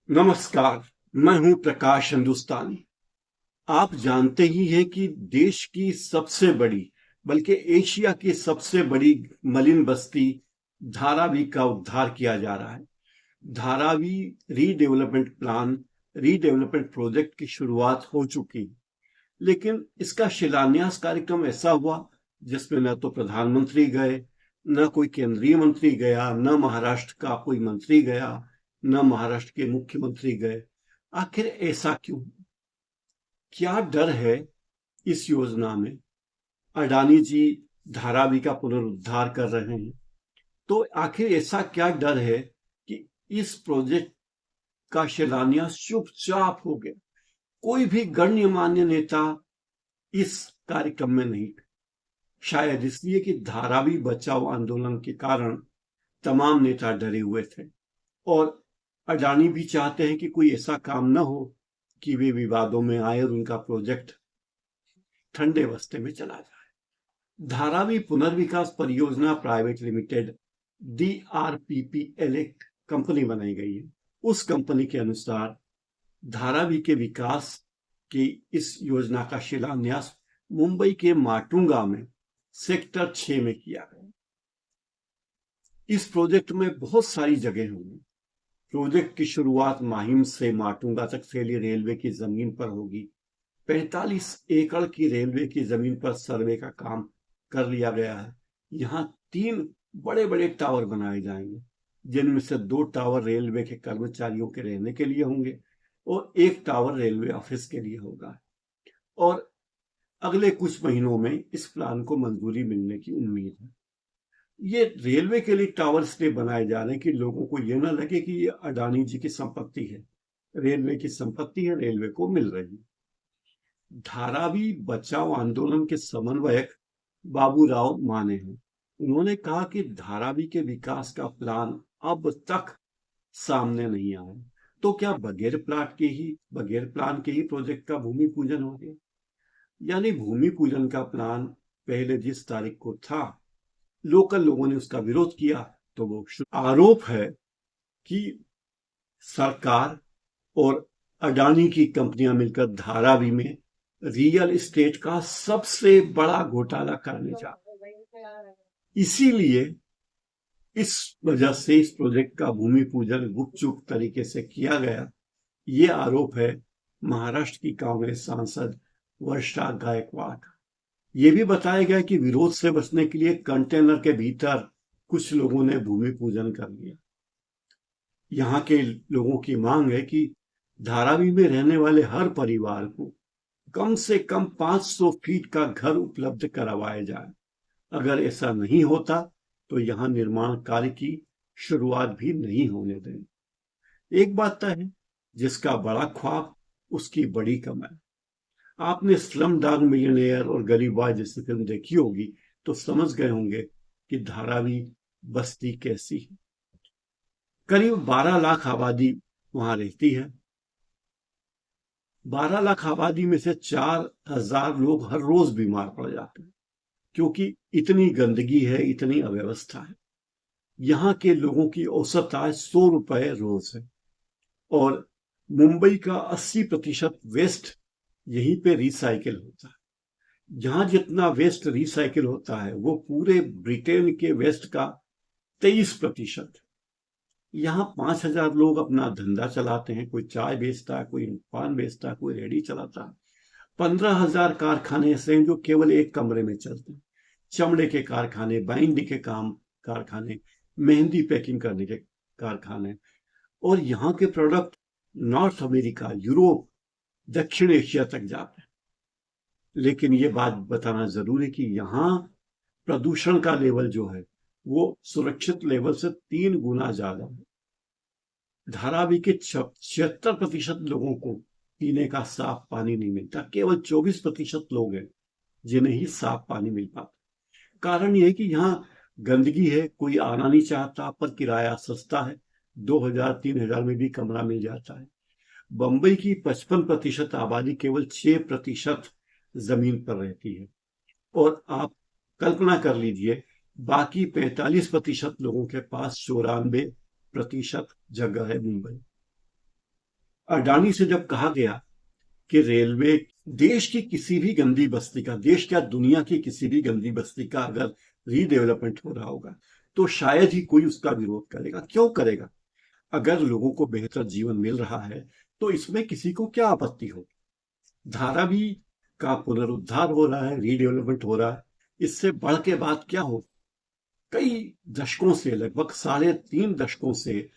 नमस्कार। मैं हूं प्रकाश हिंदुस्तानी। आप जानते ही हैं कि देश की सबसे बड़ी, बल्कि एशिया की सबसे बड़ी मलिन बस्ती धारावी का उद्धार किया जा रहा है। धारावी रीडेवलपमेंट प्रोजेक्ट की शुरुआत हो चुकी है, लेकिन इसका शिलान्यास कार्यक्रम ऐसा हुआ जिसमें न तो प्रधानमंत्री गए, न कोई केंद्रीय मंत्री गया, न महाराष्ट्र का कोई मंत्री गया, न महाराष्ट्र के मुख्यमंत्री गए। आखिर ऐसा क्यों? क्या डर है इस योजना में? अडानी जी धारावी का पुनरुद्धार कर रहे हैं, तो आखिर ऐसा क्या डर है कि इस प्रोजेक्ट का शिलान्यास चुपचाप हो गया? कोई भी गण्यमान्य नेता इस कार्यक्रम में नहीं। शायद इसलिए कि धारावी बचाओ आंदोलन के कारण तमाम नेता डरे हुए थे, और अडानी भी चाहते हैं कि कोई ऐसा काम न हो कि वे विवादों में आए और उनका प्रोजेक्ट ठंडे बस्ते में चला जाए। धारावी पुनर्विकास परियोजना प्राइवेट लिमिटेड DRPPL एक कंपनी बनाई गई है। उस कंपनी के अनुसार धारावी के विकास की इस योजना का शिलान्यास मुंबई के माटुंगा में सेक्टर 6 में किया गया। इस प्रोजेक्ट में बहुत सारी जगह होंगी। प्रोजेक्ट की शुरुआत माहिम से माटुंगा तक फैली रेलवे की जमीन पर होगी। 45 एकड़ की रेलवे की जमीन पर सर्वे का काम कर लिया गया है। यहाँ 3 बड़े बड़े टावर बनाए जाएंगे, जिनमें से 2 टावर रेलवे के कर्मचारियों के रहने के लिए होंगे और 1 टावर रेलवे ऑफिस के लिए होगा। और अगले कुछ महीनों में इस प्लान को मंजूरी मिलने की उम्मीद है। ये रेलवे के लिए टावर इसलिए बनाए जा रहे हैं कि लोगों को ये ना लगे कि ये अडानी जी की संपत्ति है। रेलवे की संपत्ति है, रेलवे को मिल रही है। धारावी बचाओ आंदोलन के समन्वयक बाबूराव माने हैं। उन्होंने कहा कि धारावी के विकास का प्लान अब तक सामने नहीं आया, तो क्या बगैर प्लान के ही प्रोजेक्ट का भूमि पूजन हो गया? यानी भूमि पूजन का प्लान पहले जिस तारीख को था, लोकल लोगों ने उसका विरोध किया, तो वो आरोप है कि सरकार और अडानी की कंपनियां मिलकर धारावी में रियल एस्टेट का सबसे बड़ा घोटाला करने जा रही है। इसीलिए इस वजह से इस प्रोजेक्ट का भूमि पूजन गुपचुप तरीके से किया गया। ये आरोप है महाराष्ट्र की कांग्रेस सांसद वर्षा गायकवाड़। ये भी बताया गया कि विरोध से बचने के लिए कंटेनर के भीतर कुछ लोगों ने भूमि पूजन कर लिया। यहाँ के लोगों की मांग है कि धारावी में रहने वाले हर परिवार को कम से कम 500 फीट का घर उपलब्ध करवाया जाए। अगर ऐसा नहीं होता तो यहाँ निर्माण कार्य की शुरुआत भी नहीं होने देंगे। एक बात तय है, जिसका बड़ा ख्वाब उसकी बड़ी कमाई। आपने स्लम डॉग मिलियनेयर और गरीबवाज जैसी फिल्म देखी होगी तो समझ गए होंगे कि धारावी बस्ती कैसी है। करीब 12 लाख आबादी वहां रहती है। 12 लाख आबादी में से 4,000 लोग हर रोज बीमार पड़ जाते हैं, क्योंकि इतनी गंदगी है, इतनी अव्यवस्था है। यहाँ के लोगों की औसत आय 100 रुपए रोज है, और मुंबई का 80% वेस्ट यहीं पे रिसाइकिल होता है। जहां जितना वेस्ट रिसाइकिल होता है वो पूरे ब्रिटेन के वेस्ट का 23%। यहाँ 5,000 लोग अपना धंधा चलाते हैं। कोई चाय बेचता है, कोई पान बेचता है, कोई रेहड़ी चलाता है। 15,000 कारखाने ऐसे हैं जो केवल एक कमरे में चलते हैं। चमड़े के कारखाने, बाइंडिंग के काम कारखाने, मेहंदी पैकिंग करने के कारखाने। और यहाँ के प्रोडक्ट नॉर्थ अमेरिका, यूरोप, दक्षिण एशिया तक जाते हैं। लेकिन ये बात बताना जरूरी है कि यहाँ प्रदूषण का लेवल जो है वो सुरक्षित लेवल से 3 गुना ज्यादा है। धारावी के 76% लोगों को पीने का साफ पानी नहीं मिलता। केवल 24% लोग हैं जिन्हें ही साफ पानी मिल पाता। कारण यह है कि यहाँ गंदगी है, कोई आना नहीं चाहता, पर किराया सस्ता है। 2,000-3,000 में भी कमरा मिल जाता है। बंबई की 55% आबादी केवल 6% जमीन पर रहती है, और आप कल्पना कर लीजिए बाकी 45% लोगों के पास 94% जगह है मुंबई। अडानी से जब कहा गया कि रेलवे देश की किसी भी गंदी बस्ती का, देश क्या दुनिया की किसी भी गंदी बस्ती का अगर रीडेवलपमेंट हो रहा होगा तो शायद ही कोई उसका विरोध करेगा। क्यों करेगा? अगर लोगों को बेहतर जीवन मिल रहा है तो इसमें किसी को क्या आपत्ति हो? धारावी का पुनरुद्धार हो रहा है, रीडेवलपमेंट हो रहा है, इससे बढ़ के बात क्या हो? कई दशकों से, लगभग 3.5 दशकों से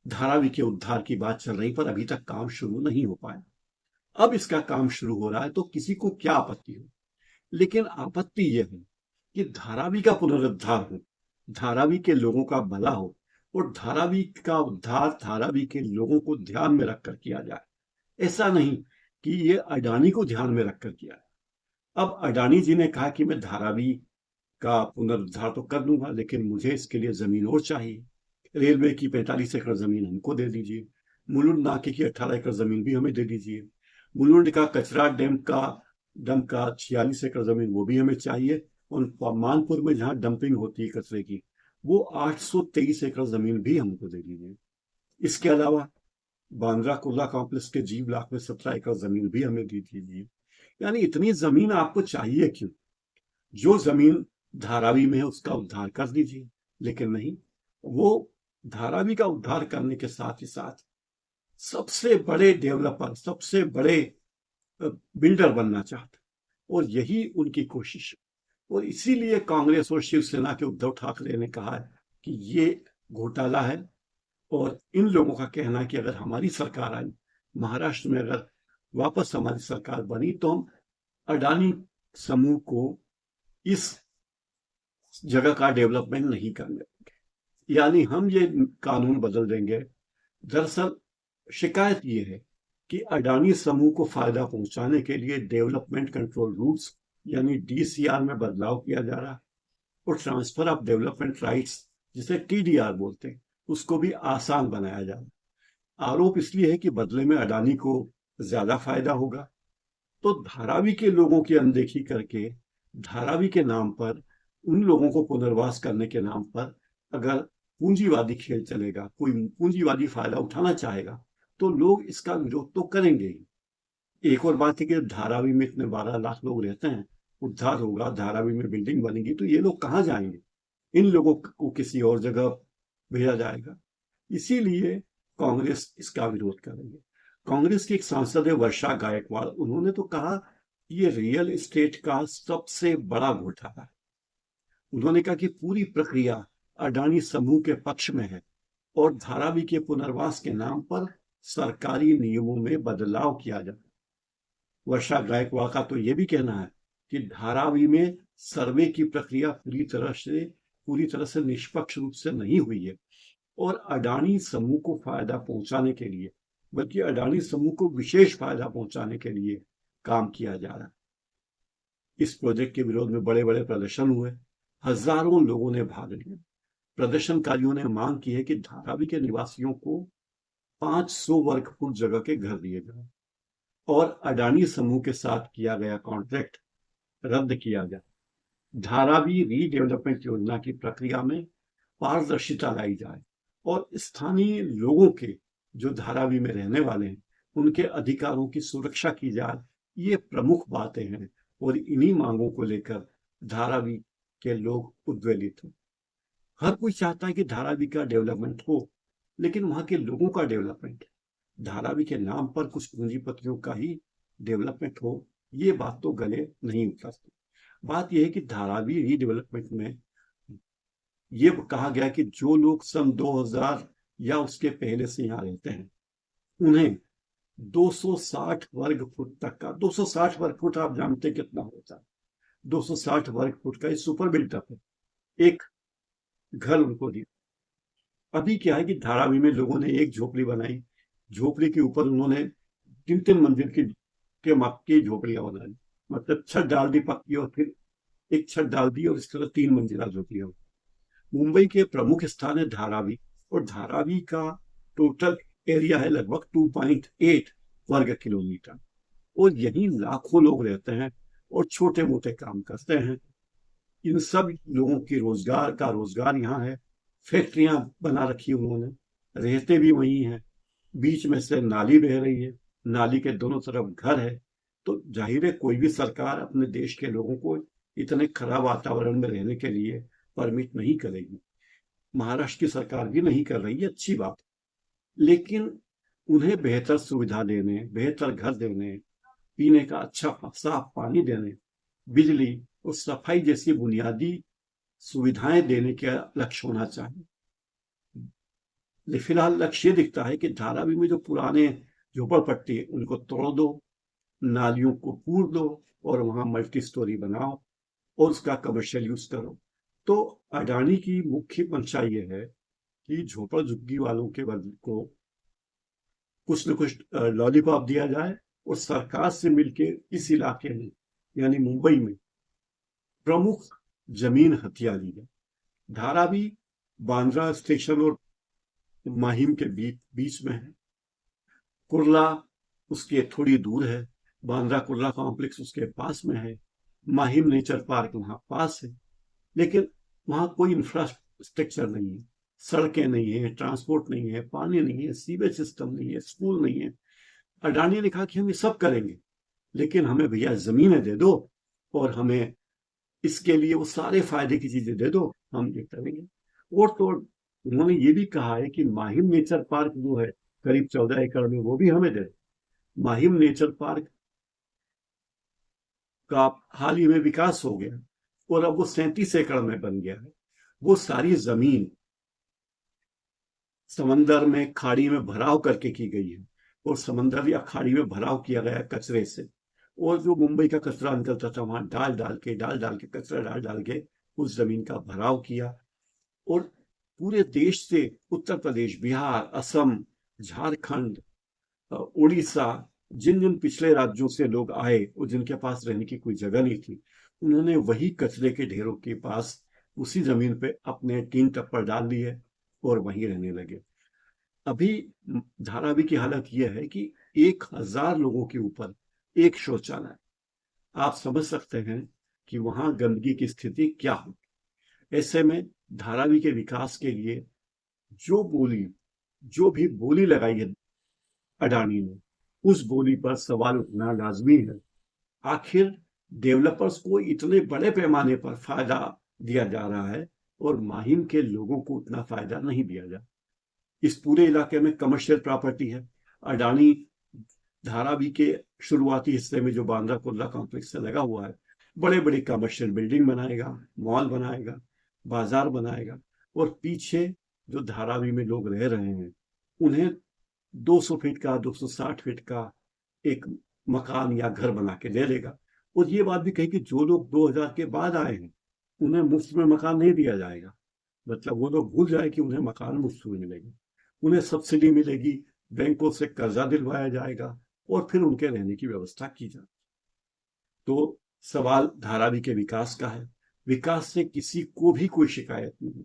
धारावी के उद्धार की बात चल रही, पर अभी तक काम शुरू नहीं हो पाया। अब इसका काम शुरू हो रहा है तो किसी को क्या आपत्ति हो? लेकिन आपत्ति यह है कि धारावी का पुनरुद्धार हो, धारावी के लोगों का भला हो, और धारावी का उद्धार धारावी के लोगों को ध्यान में रखकर किया जाए। ऐसा नहीं कि ये अडानी को ध्यान में रखकर किया। अब अडानी जी ने कहा कि मैं धारावी का पुनरुद्धार तो कर दूंगा, लेकिन मुझे इसके लिए जमीन और चाहिए। रेलवे की 45 एकड़ जमीन हमको दे दीजिए, मुलुंड नाके की 18 एकड़ जमीन भी हमें दे दीजिए, मुलुंड का कचरा डैम का 46 एकड़ जमीन वो भी हमें चाहिए, और मानपुर में जहां डंपिंग होती है कचरे की, वो 823 एकड़ जमीन भी हमको दे दीजिए। इसके अलावा बांद्रा कुर्ला कॉम्प्लेक्स के जी ब्लॉक में 17 एकड़ जमीन भी हमें दे दीजिए। यानी इतनी जमीन आपको चाहिए क्यों? जो जमीन धारावी में है उसका उद्धार कर दीजिए। लेकिन नहीं, वो धारावी का उद्धार करने के साथ ही साथ सबसे बड़े डेवलपर, सबसे बड़े बिल्डर बनना चाहते, और यही उनकी कोशिश है। और इसीलिए कांग्रेस और शिवसेना के उद्धव ठाकरे ने कहा है कि ये घोटाला है, और इन लोगों का कहना है कि अगर हमारी सरकार आई, महाराष्ट्र में अगर वापस हमारी सरकार बनी, तो हम अडानी समूह को इस जगह का डेवलपमेंट नहीं करने देंगे, यानी हम ये कानून बदल देंगे। दरअसल शिकायत ये है कि अडानी समूह को फायदा पहुंचाने के लिए डेवलपमेंट कंट्रोल रूल्स यानी डीसीआर में बदलाव किया जा रहा है, और ट्रांसफर ऑफ डेवलपमेंट राइट्स जिसे टीडीआर बोलते हैं उसको भी आसान बनाया जा रहा है। आरोप इसलिए है कि बदले में अडानी को ज्यादा फायदा होगा। तो धारावी के लोगों की अनदेखी करके, धारावी के नाम पर, उन लोगों को पुनर्वास करने के नाम पर अगर पूंजीवादी खेल चलेगा, कोई पूंजीवादी फायदा उठाना चाहेगा, तो लोग इसका विरोध तो करेंगे ही। एक और बात है कि धारावी में इतने 12 लाख लोग रहते हैं, उद्धार होगा, धारावी में बिल्डिंग बनेगी, तो ये लोग कहाँ जाएंगे? इन लोगों को किसी और जगह भेजा जाएगा। इसीलिए कांग्रेस इसका विरोध करेंगे। कांग्रेस की एक सांसद है वर्षा गायकवाड़, उन्होंने तो कहा ये रियल एस्टेट का सबसे बड़ा घोटाला है। उन्होंने कहा कि पूरी प्रक्रिया अडानी समूह के पक्ष में है, और धारावी के पुनर्वास के नाम पर सरकारी नियमों में बदलाव किया जाए। वर्षा गायकवाड़ का तो यह भी कहना है कि धारावी में सर्वे की प्रक्रिया पूरी तरह से निष्पक्ष रूप से नहीं हुई है, और अडानी समूह को फायदा पहुंचाने के लिए, बल्कि अडानी समूह को विशेष फायदा पहुंचाने के लिए काम किया जा रहा है। इस प्रोजेक्ट के विरोध में बड़े बड़े प्रदर्शन हुए, हजारों लोगों ने भाग लिया। प्रदर्शनकारियों ने मांग की है कि धारावी के निवासियों को 500 वर्ग फुट जगह के घर दिए जाए, और अडानी समूह के साथ किया गया कॉन्ट्रैक्ट रद्द किया जाए। धारावी रीडेवलपमेंट योजना की प्रक्रिया में पारदर्शिता लाई जाए, और स्थानीय लोगों के, जो धारावी में रहने वाले हैं, उनके अधिकारों की सुरक्षा की जाए। ये प्रमुख बातें हैं, और इन्हीं मांगों को लेकर धारावी के लोग उद्वेलित हैं। हर कोई चाहता है कि धारावी का डेवलपमेंट हो, लेकिन वहां के लोगों का डेवलपमेंट, धारावी के नाम पर कुछ पूंजीपतियों का ही डेवलपमेंट हो, ये बात तो गले नहीं उतरती। बात यह है कि धारावी रीडेवलपमेंट में ये कहा गया कि जो लोग सन 2000 या उसके पहले से यहाँ रहते हैं, उन्हें 260 वर्ग फुट तक का, 260 वर्ग फुट आप जानते कितना होता है? 260 वर्ग फुट का सुपर बिल्टअप है, एक घर उनको दिया। अभी क्या है कि धारावी में लोगों ने एक झोपड़ी बनाई, झोपड़ी के ऊपर उन्होंने 3-3 मंजिल की झोपड़ियां बना ली, मतलब छत डाल दी पक्की, और फिर एक छत डाल दी, और इस तरह 3 मंजिला झोपड़ियां। मुंबई के प्रमुख स्थान है धारावी, और धारावी का टोटल एरिया है लगभग 2.8 वर्ग किलोमीटर, और यहीं लाखों लोग रहते हैं और छोटे मोटे काम करते हैं। इन सब लोगों की रोजगार यहाँ है, फैक्ट्रियां बना रखी उन्होंने, रहते भी वहीं हैं। बीच में से नाली बह रही है, नाली के दोनों तरफ घर है, तो जाहिर है कोई भी सरकार अपने देश के लोगों को इतने खराब वातावरण में रहने के लिए परमिट नहीं करेगी। महाराष्ट्र की सरकार भी नहीं कर रही है, अच्छी बात, लेकिन उन्हें बेहतर सुविधा देने, बेहतर घर देने, पीने का अच्छा साफ पानी देने, बिजली और सफाई जैसी बुनियादी सुविधाएं देने का लक्ष्य होना चाहिए। फिलहाल लक्ष्य दिखता है कि धारावी में जो पुराने झोपड़पट्टी है उनको तोड़ दो, नालियों को पूर दो और वहां मल्टी स्टोरी बनाओ और उसका कमर्शियल यूज करो। तो अडानी की मुख्य मंशा ये है कि झोपड़ झुग्गी वालों के वर्ग को कुछ न कुछ लॉलीपॉप दिया जाए और सरकार से मिलके इस इलाके में यानी मुंबई में प्रमुख जमीन हथिया ली जाए। धारावी बांद्रा स्टेशन और माहिम के बीच में है, कुर्ला उसके थोड़ी दूर है, बांद्रा कुर्ला कॉम्प्लेक्स उसके पास में है, माहिम नेचर पार्क वहां पास है, लेकिन वहां कोई इंफ्रास्ट्रक्चर नहीं है, सड़कें नहीं है, ट्रांसपोर्ट नहीं है, पानी नहीं है, सीवेज सिस्टम नहीं है, स्कूल नहीं है। अडानी ने कहा कि हम ये सब करेंगे, लेकिन हमें भैया जमीनें दे दो और हमें इसके लिए वो सारे फायदे की चीजें दे दो, हम ये करेंगे। और तो उन्होंने ये भी कहा है कि माहिम नेचर पार्क जो है करीब 14 एकड़ में, वो भी हमें दे। माहिम नेचर पार्क का हाल ही में विकास हो गया और अब वो 37 एकड़ में बन गया है। वो सारी जमीन समंदर में खाड़ी में भराव करके की गई है और समंदर या खाड़ी में भराव किया गया कचरे से, और जो मुंबई का कचरा निकलता था वहां डाल डाल के कचरा डाल डाल के उस जमीन का भराव किया। और पूरे देश से उत्तर प्रदेश, बिहार, असम, झारखंड, उड़ीसा, जिन जिन पिछले राज्यों से लोग आए और जिनके पास रहने की कोई जगह नहीं थी, उन्होंने वही कचरे के ढेरों के पास उसी जमीन पे अपने टीन टप्पर डाल लिए और वहीं रहने लगे। अभी धारावी की हालत यह है कि 1000 लोगों के ऊपर एक शौचालय। आप समझ सकते हैं कि वहां गंदगी की स्थिति क्या हो। ऐसे में धारावी के विकास के लिए जो भी बोली लगाई है अडानी ने, उस बोली पर सवाल उठना लाजमी है। आखिर डेवलपर्स को इतने बड़े पैमाने पर फायदा दिया जा रहा है और माहिम के लोगों को उतना फायदा नहीं दिया जा। इस पूरे इलाके में कमर्शियल प्रॉपर्टी है। अडानी धारावी के शुरुआती हिस्से में जो बांद्रा कुर्ला कॉम्प्लेक्स से लगा हुआ है, बड़े बड़े कमर्शियल बिल्डिंग बनाएगा, मॉल बनाएगा, बाजार बनाएगा, और पीछे जो धारावी में लोग रह रहे हैं उन्हें 200 फीट का 260 फीट का एक मकान या घर बना के दे देगा। और ये बात भी कही कि जो लोग 2000 के बाद आए हैं उन्हें मुफ्त में मकान नहीं दिया जाएगा। मतलब वो लोग भूल जाए कि उन्हें मकान मुफ्त में मिलेगी, उन्हें सब्सिडी मिलेगी, बैंकों से कर्जा दिलवाया जाएगा और फिर उनके रहने की व्यवस्था की जाए। तो सवाल धारावी के विकास का है। विकास से किसी को भी कोई शिकायत नहीं,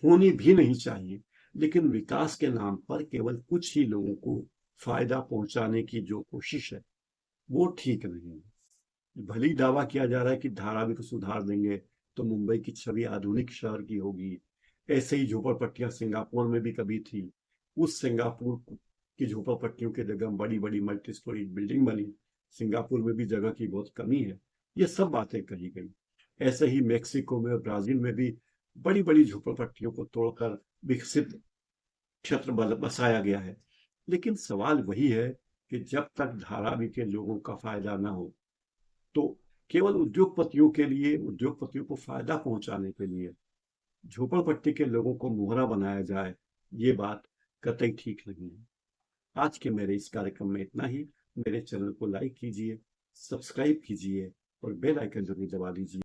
होनी भी नहीं चाहिए, लेकिन विकास के नाम पर केवल कुछ ही लोगों को फायदा पहुंचाने की जो कोशिश है वो ठीक नहीं है। भली दावा किया जा रहा है कि धारावी को सुधार देंगे तो मुंबई की छवि आधुनिक शहर की होगी। ऐसे ही झोपड़पट्टियां सिंगापुर में भी कभी थी, उस सिंगापुर की झोपड़पट्टियों की जगह बड़ी बड़ी मल्टी स्टोरी बिल्डिंग बनी। सिंगापुर में भी जगह की बहुत कमी है, ये सब बातें कही गई। ऐसे ही मेक्सिको में और ब्राजील में भी बड़ी बड़ी झोपड़पट्टियों को तोड़कर विकसित क्षेत्र बसाया गया है। लेकिन सवाल वही है कि जब तक धारावी के लोगों का फायदा ना हो, तो केवल उद्योगपतियों को फायदा पहुंचाने के लिए झोपड़पट्टी के लोगों को मोहरा बनाया जाए, ये बात कतई ठीक नहीं है। आज के मेरे इस कार्यक्रम में इतना ही। मेरे चैनल को लाइक कीजिए, सब्सक्राइब कीजिए और बेल आइकन जरूर दबा दीजिए।